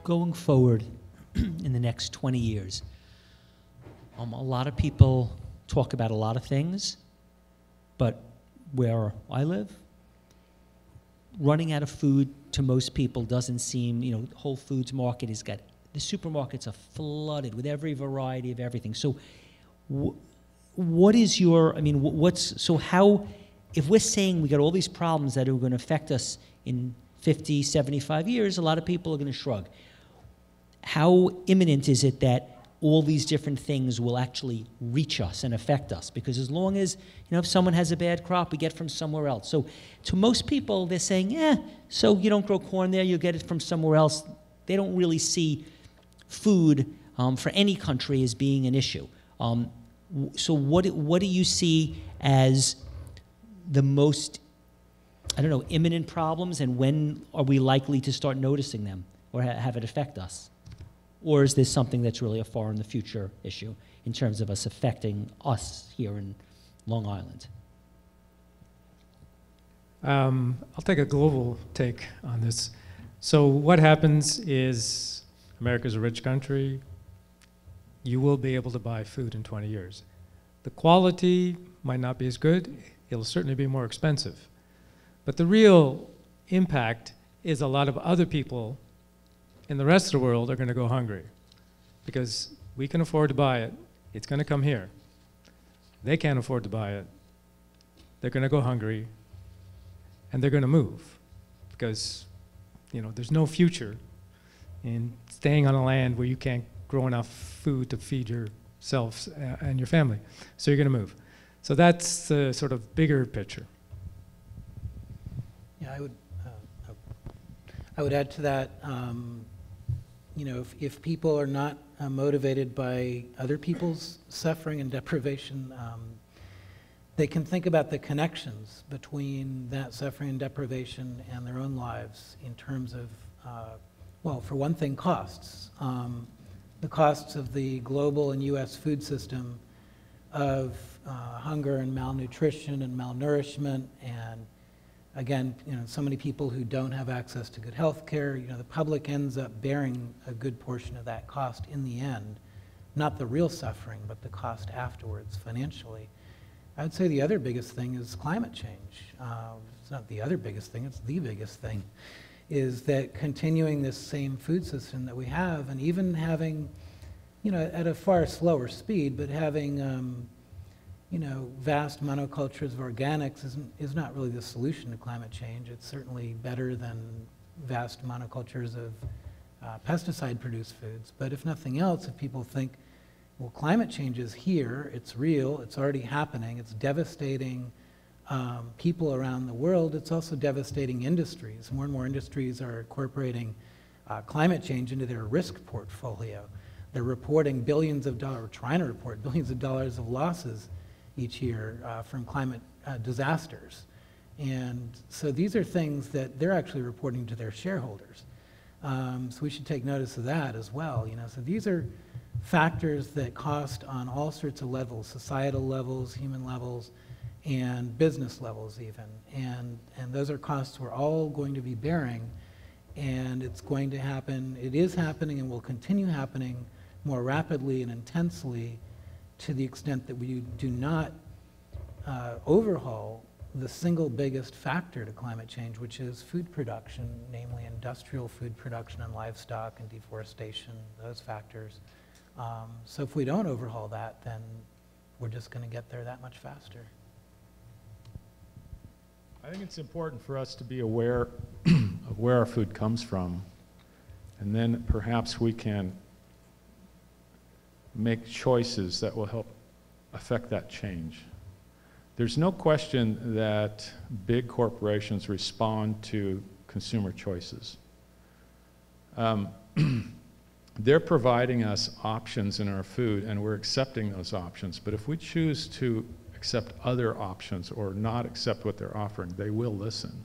Going forward in the next 20 years, a lot of people talk about a lot of things, but where I live, running out of food to most people doesn't seem, Whole Foods market has got, the supermarkets are flooded with every variety of everything. So what is your, if we're saying we got all these problems that are going to affect us in 50, 75 years, a lot of people are going to shrug. How imminent is it that all these different things will actually reach us and affect us? Because as long as, if someone has a bad crop, we get from somewhere else. So to most people, they're saying, so you don't grow corn there, you get it from somewhere else. They don't really see food for any country as being an issue. So what do you see as the most, imminent problems, and when are we likely to start noticing them or have it affect us? Or is this something that's really a far in the future issue in terms of us affecting us here in Long Island? I'll take a global take on this. So what happens is America's a rich country. You will be able to buy food in 20 years. The quality might not be as good. It'll certainly be more expensive. But the real impact is a lot of other people in the rest of the world are going to go hungry because we can afford to buy it. It's going to come here. They can't afford to buy it. They're going to go hungry, and they're going to move because, there's no future in staying on a land where you can't grow enough food to feed yourself and your family. So you're going to move. So that's the sort of bigger picture. Yeah, I would add to that. If people are not motivated by other people's suffering and deprivation, they can think about the connections between that suffering and deprivation and their own lives in terms of, well, for one thing, costs. The costs of the global and U.S. food system of hunger and malnutrition and malnourishment, and again, so many people who don't have access to good health care. The public ends up bearing a good portion of that cost in the end. Not the real suffering, but the cost afterwards financially. I would say the other biggest thing is climate change. It's not the other biggest thing, it's the biggest thing, is that continuing this same food system that we have, and even having, at a far slower speed, but having vast monocultures of organics is not really the solution to climate change. It's certainly better than vast monocultures of pesticide-produced foods. But if nothing else, if people think, well, climate change is here, it's real, it's already happening, it's devastating people around the world, it's also devastating industries. More and more industries are incorporating climate change into their risk portfolio. They're reporting billions of dollars, or trying to report billions of dollars of losses each year from climate disasters. And so these are things that they're actually reporting to their shareholders. So we should take notice of that as well. So these are factors that cost on all sorts of levels, societal levels, human levels, and business levels even. And those are costs we're all going to be bearing, and it's going to happen, it is happening and will continue happening more rapidly and intensely to the extent that we do not overhaul the single biggest factor to climate change, which is food production, namely industrial food production and livestock and deforestation, those factors. So if we don't overhaul that, then we're just going to get there that much faster. I think it's important for us to be aware of where our food comes from, and then perhaps we can make choices that will help affect that change. There's no question that big corporations respond to consumer choices. They're providing us options in our food, and we're accepting those options. But if we choose to accept other options or not accept what they're offering, they will listen.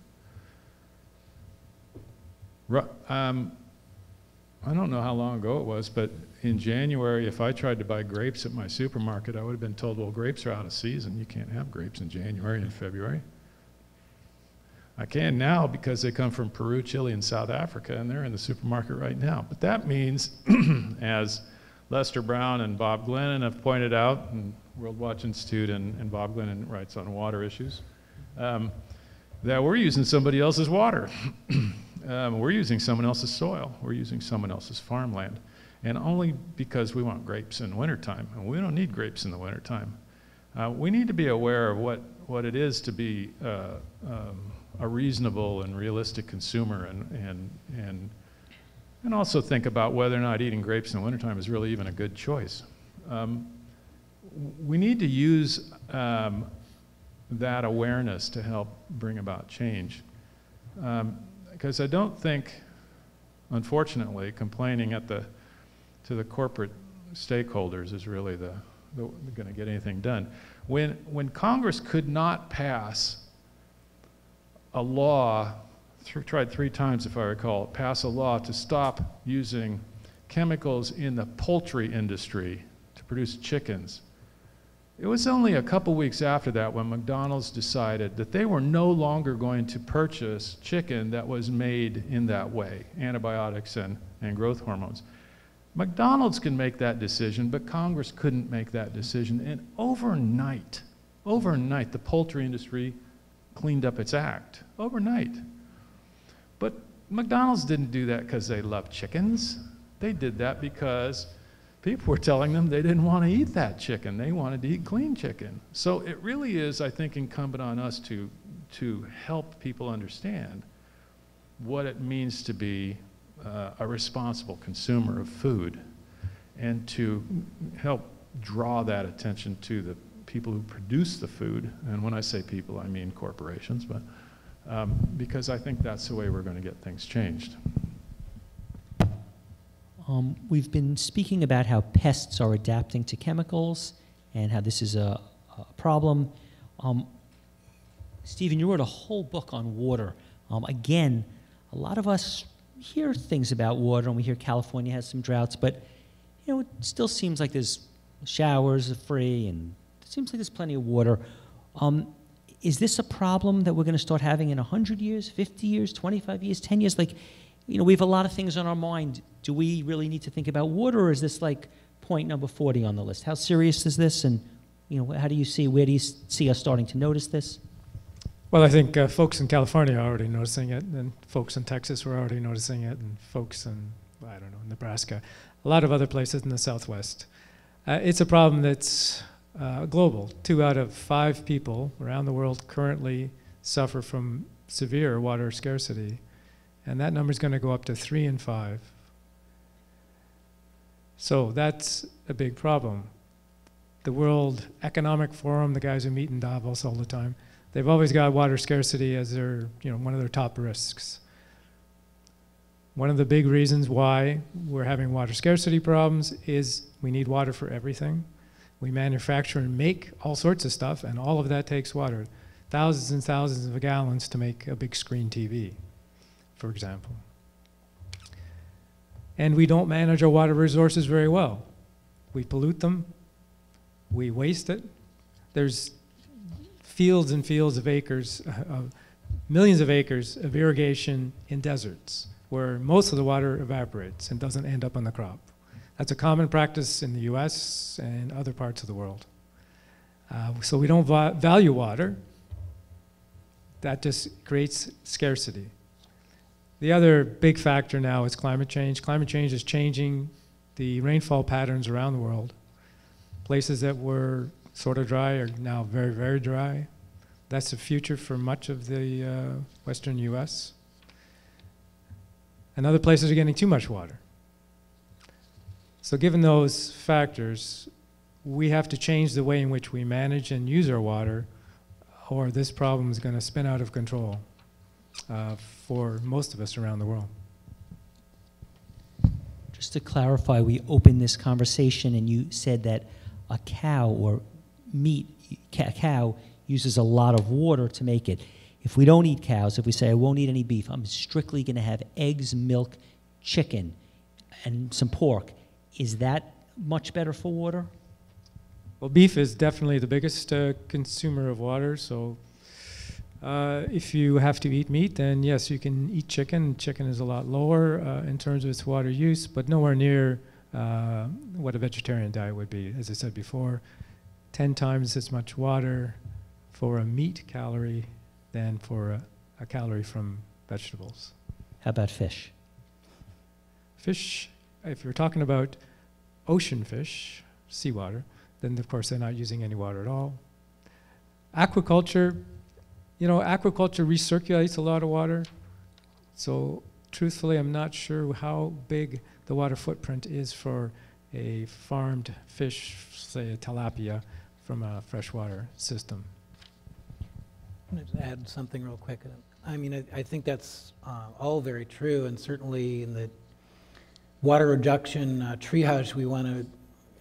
I don't know how long ago it was, but in January, if I tried to buy grapes at my supermarket, I would have been told, well, grapes are out of season. You can't have grapes in January and February. I can now because they come from Peru, Chile, and South Africa, and they're in the supermarket right now. But that means, as Lester Brown and Bob Glennon have pointed out, and World Watch Institute and Bob Glennon writes on water issues, that we're using somebody else's water. We're using someone else's soil. We're using someone else's farmland. And only because we want grapes in wintertime. And we don't need grapes in the wintertime. We need to be aware of what it is to be a reasonable and realistic consumer, and also think about whether or not eating grapes in the wintertime is really even a good choice. We need to use that awareness to help bring about change. Because I don't think, unfortunately, complaining to the corporate stakeholders is really going to get anything done. When Congress could not pass a law, tried 3 times if I recall, pass a law to stop using chemicals in the poultry industry to produce chickens, it was only a couple weeks after that when McDonald's decided that they were no longer going to purchase chicken that was made in that way, antibiotics and growth hormones. McDonald's can make that decision, but Congress couldn't make that decision. And overnight, the poultry industry cleaned up its act. Overnight. But McDonald's didn't do that because they love chickens. They did that because people were telling them they didn't want to eat that chicken. They wanted to eat clean chicken. So it really is, I think, incumbent on us to help people understand what it means to be a responsible consumer of food, and to help draw that attention to the people who produce the food. And when I say people, I mean corporations, but because I think that's the way we're going to get things changed. We've been speaking about how pests are adapting to chemicals and how this is a problem. Stephen, you wrote a whole book on water. Again, a lot of us hear things about water, and we hear California has some droughts, but it still seems like there's showers are free, and it seems like there's plenty of water. Is this a problem that we're going to start having in 100 years, 50 years, 25 years, 10 years? Like, we have a lot of things on our mind. Do we really need to think about water, or is this like point number 40 on the list? How serious is this, and where do you see us starting to notice this? Well, I think folks in California are already noticing it, and folks in Texas were already noticing it, and folks in, Nebraska, a lot of other places in the Southwest. It's a problem that's global. 2 out of 5 people around the world currently suffer from severe water scarcity, and that number is going to go up to 3 in 5. So that's a big problem. The World Economic Forum, the guys who meet in Davos all the time, they've always got water scarcity as their, one of their top risks. One of the big reasons why we're having water scarcity problems is we need water for everything. We manufacture and make all sorts of stuff, and all of that takes water. Thousands and thousands of gallons to make a big screen TV, for example. And we don't manage our water resources very well. We pollute them, we waste it. There's fields and fields of acres, millions of acres of irrigation in deserts where most of the water evaporates and doesn't end up on the crop. That's a common practice in the US and other parts of the world. So we don't value water. That just creates scarcity. The other big factor now is climate change. Climate change is changing the rainfall patterns around the world. Places that were sort of dry are now very, very dry. That's the future for much of the western US. And other places are getting too much water. So given those factors, we have to change the way in which we manage and use our water, or this problem is going to spin out of control for most of us around the world. Just to clarify, we opened this conversation and you said that a cow or meat, a cow uses a lot of water to make it. If we don't eat cows, if we say I won't eat any beef, I'm strictly going to have eggs, milk, chicken, and some pork, is that much better for water? Well, beef is definitely the biggest consumer of water, so If you have to eat meat, then yes, you can eat chicken. Chicken is a lot lower in terms of its water use, but nowhere near what a vegetarian diet would be. As I said before, 10 times as much water for a meat calorie than for a calorie from vegetables. How about fish? Fish, if you're talking about ocean fish, seawater, then of course they're not using any water at all. Aquaculture, aquaculture recirculates a lot of water. So truthfully, I'm not sure how big the water footprint is for a farmed fish, say a tilapia, from a freshwater system. I'm going to add something real quick. I mean, I think that's all very true, and certainly in the water reduction triage, we want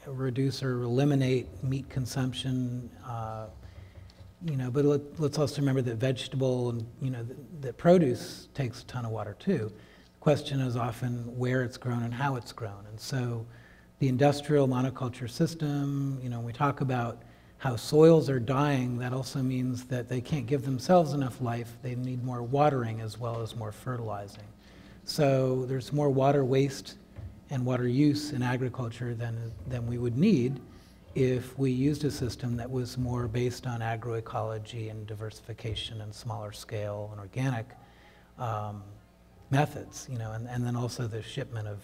to reduce or eliminate meat consumption. But let's also remember that vegetable and that produce takes a ton of water too. The question is often where it's grown and how it's grown. And so the industrial monoculture system, when we talk about how soils are dying, that also means that they can't give themselves enough life. They need more watering as well as more fertilizing. So there's more water waste and water use in agriculture than we would need if we used a system that was more based on agroecology and diversification and smaller scale and organic methods, and then also the shipment of,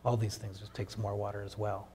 all these things just takes more water as well.